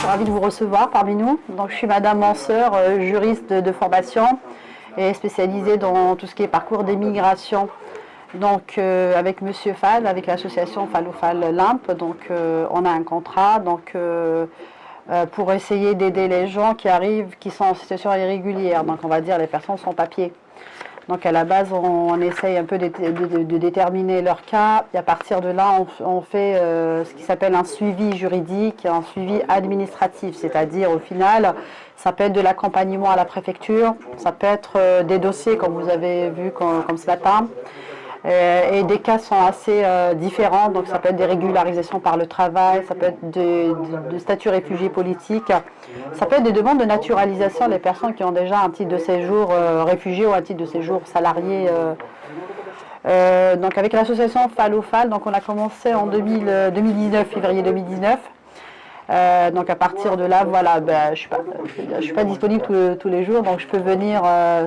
ravie de vous recevoir parmi nous. Donc, je suis Madame Manseur, juriste de formation et spécialisée dans tout ce qui est parcours d'émigration. Donc, avec Monsieur Fall, avec l'association Fall Limp, donc on a un contrat pour essayer d'aider les gens qui arrivent, qui sont en situation irrégulière. Donc, on va dire les personnes sans papier. Donc à la base, on essaye un peu de déterminer leur cas, et à partir de là, on fait ce qui s'appelle un suivi juridique et un suivi administratif, c'est-à-dire au final, ça peut être de l'accompagnement à la préfecture, ça peut être des dossiers comme vous avez vu comme ce matin, et des cas sont assez différents, donc ça peut être des régularisations par le travail, ça peut être de statut réfugié politique, ça peut être des demandes de naturalisation des personnes qui ont déjà un titre de séjour réfugié ou un titre de séjour salarié. Donc avec l'association Fall, donc on a commencé en 2019, février 2019. Donc à partir de là, voilà, je suis pas disponible tous les jours, donc je peux venir,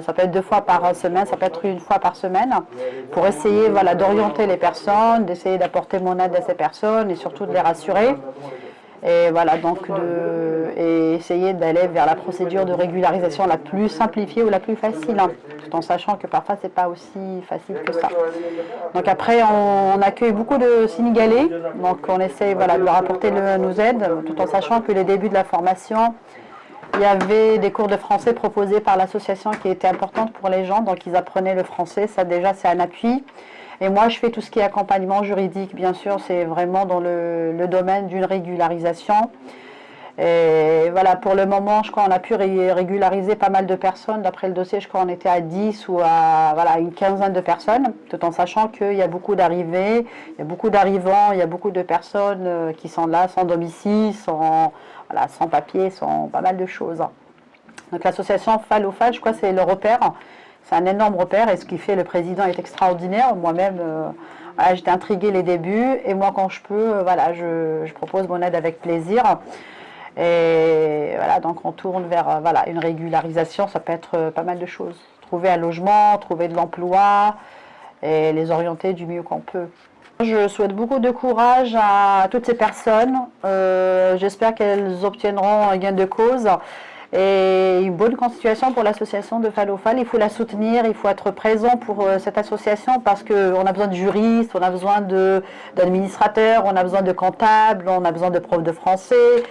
ça peut être 2 fois par semaine, ça peut être 1 fois par semaine, pour essayer, voilà, d'orienter les personnes, d'essayer d'apporter mon aide à ces personnes et surtout de les rassurer. Et voilà, donc et essayer d'aller vers la procédure de régularisation la plus simplifiée ou la plus facile, hein, tout en sachant que parfois c'est pas aussi facile que ça. Donc après, on accueille beaucoup de Sénégalais, donc on essaye, voilà, de leur apporter nos aides, tout en sachant que les débuts de la formation, il y avait des cours de français proposés par l'association qui étaient importantes pour les gens, donc ils apprenaient le français, ça déjà c'est un appui. Et moi, je fais tout ce qui est accompagnement juridique, bien sûr, c'est vraiment dans le domaine d'une régularisation. Et voilà, pour le moment, je crois qu'on a pu régulariser pas mal de personnes. D'après le dossier, je crois qu'on était à 10 ou à voilà, une quinzaine de personnes, tout en sachant qu'il y a beaucoup d'arrivées, il y a beaucoup d'arrivants, il y a beaucoup de personnes qui sont là sans domicile, voilà, sans papier, sans pas mal de choses. Donc l'association Fall, je crois que c'est le repère. C'est un énorme repère et ce qui fait le président est extraordinaire. Moi-même, voilà, j'étais intriguée les débuts et moi quand je peux, voilà, je propose mon aide avec plaisir. Et voilà, donc on tourne vers voilà, une régularisation, ça peut être pas mal de choses. Trouver un logement, trouver de l'emploi et les orienter du mieux qu'on peut. Je souhaite beaucoup de courage à toutes ces personnes. J'espère qu'elles obtiendront un gain de cause. Et une bonne constitution pour l'association de Fall. Il faut la soutenir, il faut être présent pour cette association parce qu'on a besoin de juristes, on a besoin d'administrateurs, on a besoin de comptables, on a besoin de profs de français,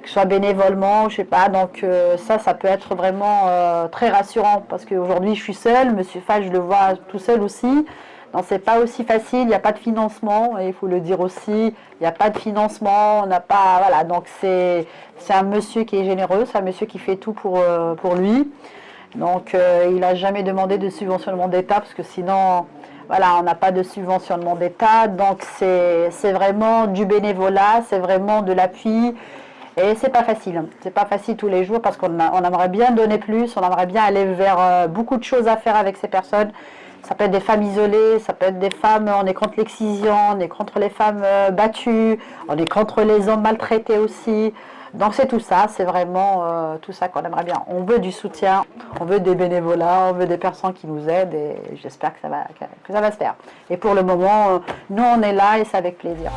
que ce soit bénévolement, je sais pas. Donc ça peut être vraiment très rassurant parce qu'aujourd'hui je suis seule, Monsieur Fall je le vois tout seul aussi. Donc c'est pas aussi facile, il n'y a pas de financement, et il faut le dire aussi, il n'y a pas de financement, on n'a pas, voilà, donc c'est un monsieur qui est généreux, c'est un monsieur qui fait tout pour lui. Donc il n'a jamais demandé de subventionnement d'État, parce que sinon, voilà, on n'a pas de subventionnement d'État, donc c'est vraiment du bénévolat, c'est vraiment de l'appui. Et c'est pas facile tous les jours parce qu'on aimerait bien donner plus, on aimerait bien aller vers beaucoup de choses à faire avec ces personnes. Ça peut être des femmes isolées, ça peut être des femmes, on est contre l'excision, on est contre les femmes battues, on est contre les hommes maltraités aussi. Donc c'est tout ça, c'est vraiment tout ça qu'on aimerait bien. On veut du soutien, on veut des bénévolats, on veut des personnes qui nous aident et j'espère que ça va se faire. Et pour le moment, nous on est là et c'est avec plaisir.